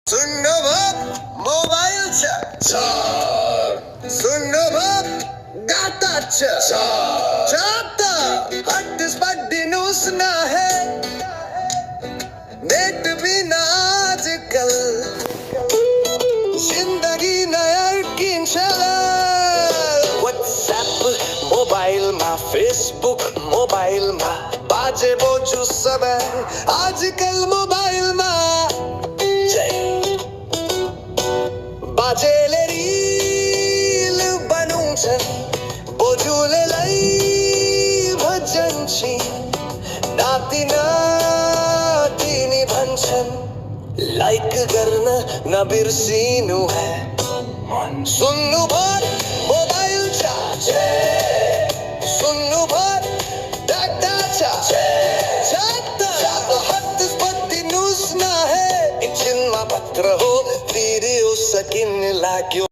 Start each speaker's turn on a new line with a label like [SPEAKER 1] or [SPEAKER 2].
[SPEAKER 1] सुनो बाप मोबाईलच्या सुनो बाप डाटाच्या चाहता हॉटस्पॉट न्यूज ना है नेट बिना आजकल जिंदगी नया किन चला व्हाट्सएप मोबाइल में फेसबुक मोबाइल में बाजे बोझू सब आजकल मोबाइल में बाजेले रील बनूं छन् बोजूले लै भजन छी नाति नातिनी भन्छन् लाइक गर्न नबिर्सिनु है सुन्नु भर मोबाइल चार्जे सुन्नु भर डाटा चार्जे हॉटस्पॉट न्यूज ना है एकछिनमा पत्र हो तिर्यो सकिन लाग्यो